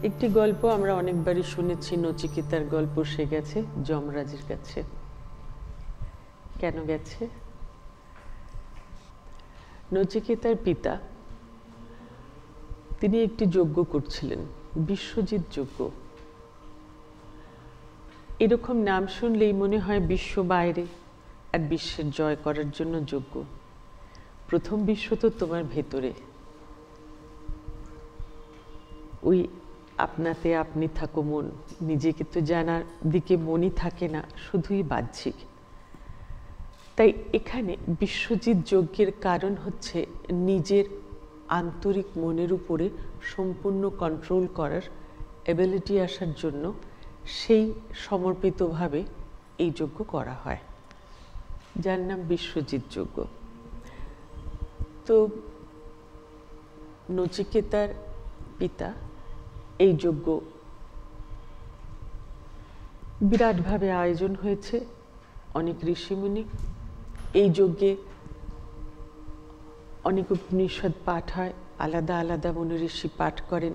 একটি গল্প আমরা অনেকবারই শুনেছি, নচিকেতার গল্প। সে গেছে যমরাজের কাছে। কেন গেছে? নচিকেতার পিতা তিনি একটি যজ্ঞ করছিলেন, বিশ্বজিৎ যজ্ঞ। এরকম নাম শুনলেই মনে হয় বিশ্ব বাইরে আর বিশ্বের জয় করার জন্য যজ্ঞ। প্রথম বিশ্ব তো তোমার ভেতরে। ওই আপনাতে আপনি থাকো মন, নিজেকে তো জানার দিকে মনই থাকে না, শুধুই বাহ্যিক। তাই এখানে বিশ্বজিৎ যজ্ঞের কারণ হচ্ছে নিজের আন্তরিক মনের উপরে সম্পূর্ণ কন্ট্রোল করার এবিলিটি আসার জন্য সেই সমর্পিতভাবে এই যজ্ঞ করা হয়, যার নাম বিশ্বজিৎ যজ্ঞ। তো নচিকেতার পিতা এই যজ্ঞ বিরাটভাবে আয়োজন হয়েছে, অনেক ঋষিমুনি। এই যজ্ঞে অনেক উপনিষদ পাঠ হয়, আলাদা আলাদা মনি ঋষি পাঠ করেন।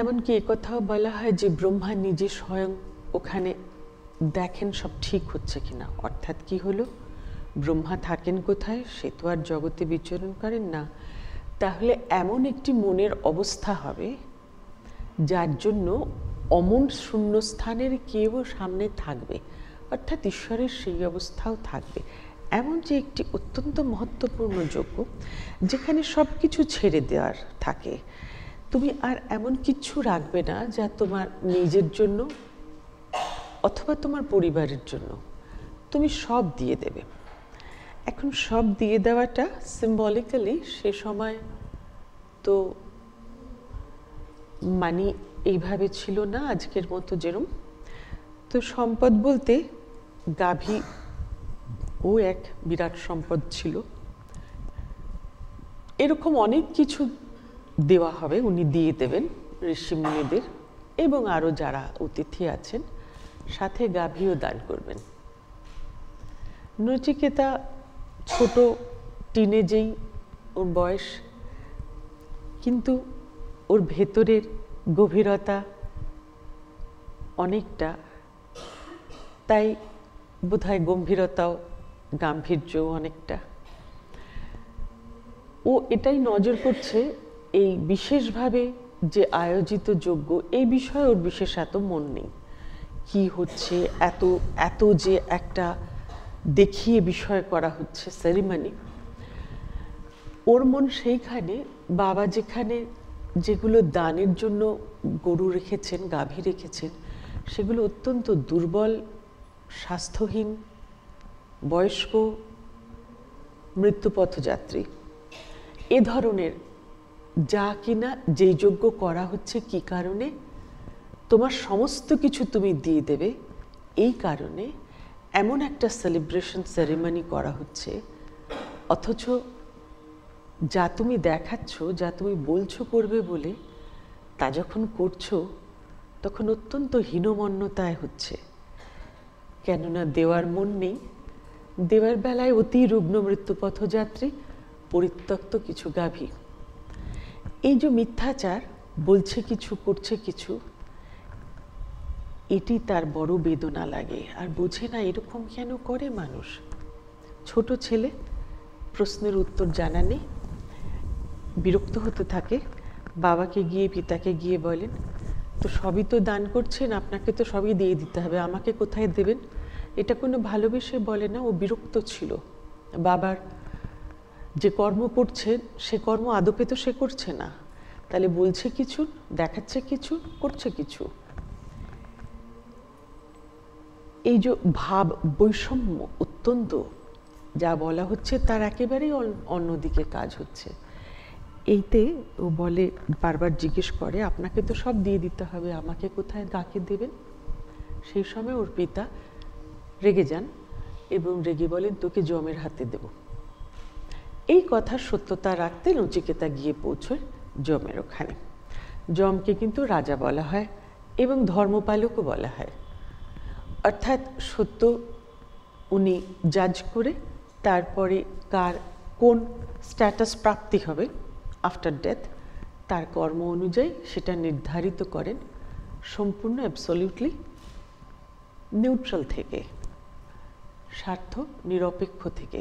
এমনকি একথাও বলা হয় যে ব্রহ্মা নিজে স্বয়ং ওখানে দেখেন সব ঠিক হচ্ছে কিনা। অর্থাৎ কি হলো, ব্রহ্মা থাকেন কোথায়? সে তো আর জগতে বিচরণ করেন না। তাহলে এমন একটি মনের অবস্থা হবে যার জন্য অমন শূন্যস্থানের কেউ সামনে থাকবে, অর্থাৎ ঈশ্বরের সেই অবস্থাও থাকবে। এমন যে একটি অত্যন্ত মহত্বপূর্ণ যজ্ঞ যেখানে সব কিছু ছেড়ে দেওয়ার থাকে। তুমি আর এমন কিছু রাখবে না যা তোমার নিজের জন্য অথবা তোমার পরিবারের জন্য, তুমি সব দিয়ে দেবে। এখন সব দিয়ে দেওয়াটা সিম্বলিক্যালি সে সময় তো মানি এইভাবে ছিল না আজকের মতো যেরম। তো সম্পদ বলতে গাভী ও এক বিরাট সম্পদ ছিল। এরকম অনেক কিছু দেওয়া হবে, উনি দিয়ে দেবেন ঋষিমুনিদের এবং আরও যারা অতিথি আছেন, সাথে গাভীও দান করবেন। নচিকেতা ছোট, টিনেজেই ওর বয়স, কিন্তু ওর ভেতরের গভীরতা অনেকটা, তাই বোধহয় গম্ভীরতাও, গাম্ভীর্যও অনেকটা। ও এটাই নজর করছে এই বিশেষভাবে যে আয়োজিত যজ্ঞ, এই বিষয়ে ওর বিশেষ এত মন নেই। কি হচ্ছে, এত এত যে একটা দেখিয়ে বিষয় করা হচ্ছে সেরিমনি, ওর মন সেইখানে বাবা যেখানে যেগুলো দানের জন্য গরু রেখেছেন, গাভী রেখেছেন, সেগুলো অত্যন্ত দুর্বল, স্বাস্থ্যহীন, বয়স্ক, মৃত্যুপথযাত্রী, এ ধরনের যা কিনা যেই যজ্ঞ করা হচ্ছে কি কারণে, তোমার সমস্ত কিছু তুমি দিয়ে দেবে, এই কারণে এমন একটা সেলিব্রেশন সেরিমনি করা হচ্ছে। অথচ যা তুমি দেখাচ্ছ, যা তুমি বলছো করবে বলে, তা যখন করছো তখন অত্যন্ত হীনমন্যতায় হচ্ছে। কেননা দেওয়ার মন নেই। দেওয়ার বেলায় অতি রুগ্ন মৃত্যুপথযাত্রী, পরিত্যক্ত কিছু গাভী। এই যে মিথ্যাচার, বলছে কিছু করছে কিছু, এটি তার বড় বেদনা লাগে। আর বোঝে না এরকম কেন করে মানুষ। ছোট ছেলে, প্রশ্নের উত্তর জানা নেই, বিরক্ত হতে থাকে। বাবাকে গিয়ে, পিতাকে গিয়ে বলেন, তো সবই তো দান করছেন, আপনাকে তো সবই দিয়ে দিতে হবে, আমাকে কোথায় দেবেন? এটা কোনো ভালোবেসে বলে না, ও বিরক্ত ছিল। বাবার যে কর্ম করছে সে কর্ম আদপে তো সে করছে না, তাহলে বলছে কিছু, দেখাচ্ছে কিছু, করছে কিছু। এই যে ভাব বৈষম্য অত্যন্ত, যা বলা হচ্ছে তার একেবারেই অন্যদিকে কাজ হচ্ছে। এইতে ও বলে, বারবার জিজ্ঞেস করে, আপনাকে তো সব দিয়ে দিতে হবে, আমাকে কোথায় কাকে দেবেন? সেই সময় ওর পিতা রেগে যান এবং রেগে বলেন, তোকে যমের হাতে দেব। এই কথার সত্যতা রাখতে নচিকেতা গিয়ে পৌঁছয় যমের ওখানে। যমকে কিন্তু রাজা বলা হয় এবং ধর্মপালকও বলা হয়। অর্থাৎ সত্য উনি জাজ করে তারপরে কার কোন স্ট্যাটাস প্রাপ্তি হবে আফটার ডেথ, তার কর্ম অনুযায়ী সেটা নির্ধারিত করেন সম্পূর্ণ অ্যাবসলিউটলি নিউট্রাল থেকে, স্বার্থ নিরপেক্ষ থেকে।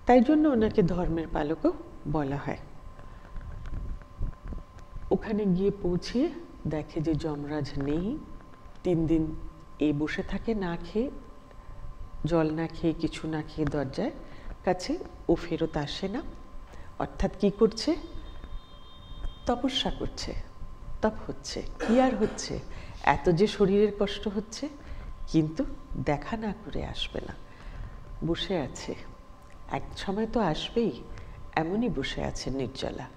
তাই জন্য ওনাকে ধর্মের পালকও বলা হয়। ওখানে গিয়ে পৌঁছিয়ে দেখে যে যমরাজ নেই, 3 দিন বসে থাকে না খেয়ে, জল না খেয়ে, কিছু না খেয়ে দরজায় কাছে, ও ফেরত আসে না। অর্থাৎ কি করছে? তপস্যা করছে, তপ হচ্ছে। কি আর হচ্ছে? এত যে শরীরের কষ্ট হচ্ছে, কিন্তু দেখা না করে আসবে না, বসে আছে। এক সময় তো আসবেই, এমনই বসে আছে নির্জলা,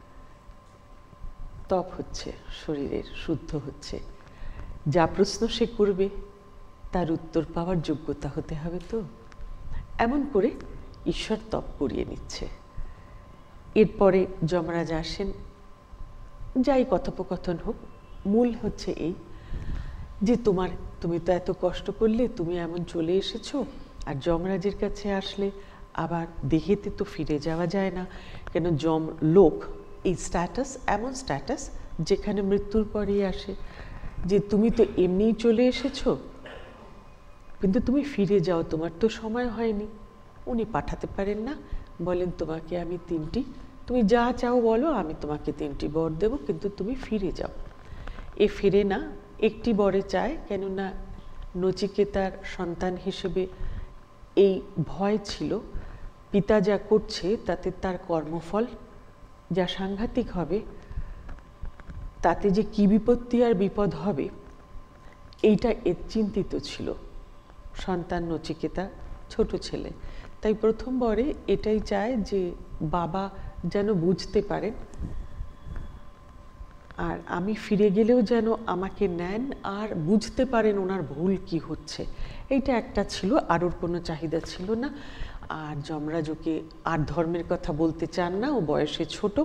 তপ হচ্ছে, শরীরের শুদ্ধ হচ্ছে। যা প্রশ্ন সে করবে তার উত্তর পাওয়ার যোগ্যতা হতে হবে তো। এমন করে ঈশ্বর তপ করিয়ে নিচ্ছে। এরপরে যমরাজ আসেন, যাই কথোপকথন হোক, মূল হচ্ছে এই যে তুমি তো এত কষ্ট করলে, তুমি এমন চলে এসেছো, আর যমরাজের কাছে আসলে আবার দেহেতে তো ফিরে যাওয়া যায় না, কেন লোক এই স্ট্যাটাস এমন স্ট্যাটাস যেখানে মৃত্যুর পরেই আসে, যে তুমি তো এমনিই চলে এসেছো, কিন্তু তুমি ফিরে যাও, তোমার তো সময় হয়নি। উনি পাঠাতে পারেন না, বলেন তোমাকে আমি 3টি, তুমি যা চাও বলো, আমি তোমাকে 3টি বর দেব, কিন্তু তুমি ফিরে যাও। ফিরে না, একটি বরে চায়, কেননা নচিকেতার সন্তান হিসেবে এই ভয় ছিল, পিতা যা করছে তাতে তার কর্মফল যা সাংঘাতিক হবে, তাতে যে কি বিপত্তি আর বিপদ হবে, এইটা চিন্তিত ছিল সন্তান নচিকেতা, ছোট ছেলে। তাই প্রথম বরে এটাই চায় যে বাবা যেন বুঝতে পারেন, আর আমি ফিরে গেলেও যেন আমাকে নেন আর বুঝতে পারেন ওনার ভুল কি হচ্ছে। এইটা একটা ছিল, আর ওর কোনো চাহিদা ছিল না। আর যমরাজ ওকে আর ধর্মের কথা বলতে চান না, ও বয়সে ছোট।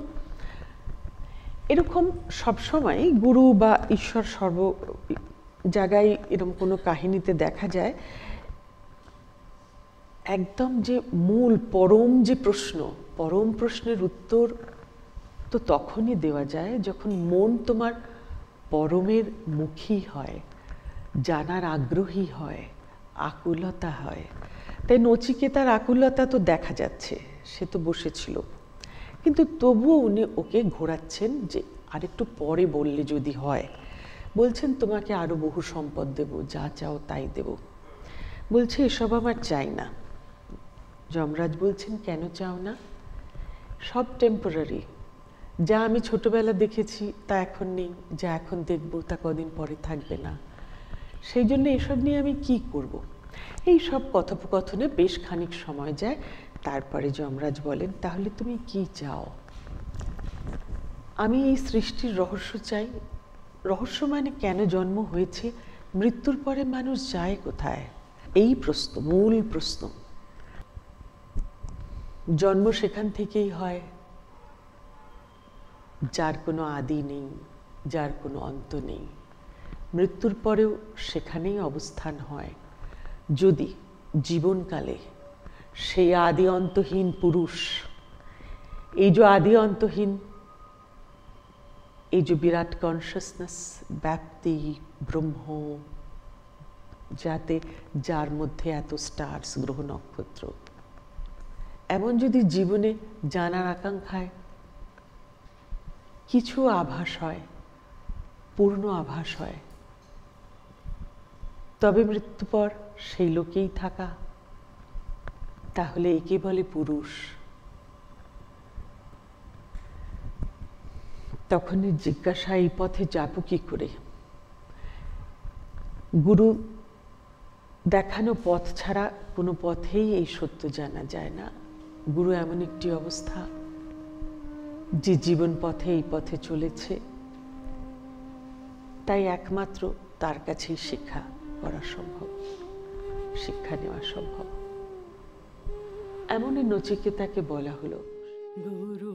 এরকম সবসময় গুরু বা ঈশ্বর সর্ব জায়গায় এরকম কোনো কাহিনীতে দেখা যায়, একদম যে মূল পরম যে পরম প্রশ্নের উত্তর তো তখনই দেওয়া যায় যখন মন তোমার পরমের মুখী হয়, জানার আগ্রহী হয়, আকুলতা হয়। তাই নচিকেতার আকুলতা তো দেখা যাচ্ছে, সে তো বসেছিল, কিন্তু তবুও উনি ওকে ঘোরাচ্ছেন যে আরেকটু পরে বললে যদি হয়। বলছেন তোমাকে আরো বহু সম্পদ দেব, যা চাও তাই দেব। বলছে এসব আমার চাই না। যমরাজ বলছেন কেন চাও না? সব টেম্পোরারি, যা আমি ছোটবেলা দেখেছি তা এখন নেই, যা এখন দেখব তা কদিন পরে থাকবে না, সেই জন্য এসব নিয়ে আমি কি করব। এই সব কথোপকথনে বেশ খানিক সময় যায়। তারপরে যমরাজ বলেন তাহলে তুমি কি চাও? আমি এই সৃষ্টির রহস্য চাই। রহস্য মানে কেন জন্ম হয়েছে, মৃত্যুর পরে মানুষ যায় কোথায়, এই প্রশ্ন, মূল প্রশ্ন। জন্ম সেখান থেকেই হয় যার কোনো আদি নেই, যার কোনো অন্ত নেই। মৃত্যুর পরেও সেখানেই অবস্থান হয়, যদি জীবনকালে সেই আদি অন্তহীন পুরুষ, এই যে আদি অন্তহীন, এই যে বিরাট কনসিয়াসনেস, ব্যাপ্তি, ব্রহ্ম, যার মধ্যে এত স্টার্স, গ্রহ নক্ষত্র, এমন যদি জীবনে জানার আকাঙ্ক্ষায় কিছু আভাস হয়, পূর্ণ আভাস হয়, তবে মৃত্যু পর সেই লোকেই থাকা, তাহলে একে বলে পুরুষ। তখনই জিজ্ঞাসা, এই পথে যাব কি করে? গুরু দেখানো পথ ছাড়া কোনো পথেই এই সত্য জানা যায় না। গুরু এমন একটি অবস্থা, যে জীবন পথে এই পথে চলেছে, তাই একমাত্র তার কাছেই শিক্ষা করা সম্ভব, শিক্ষা নেওয়া সম্ভব। এমনই নচিকেতাকে বলা হলো গুরু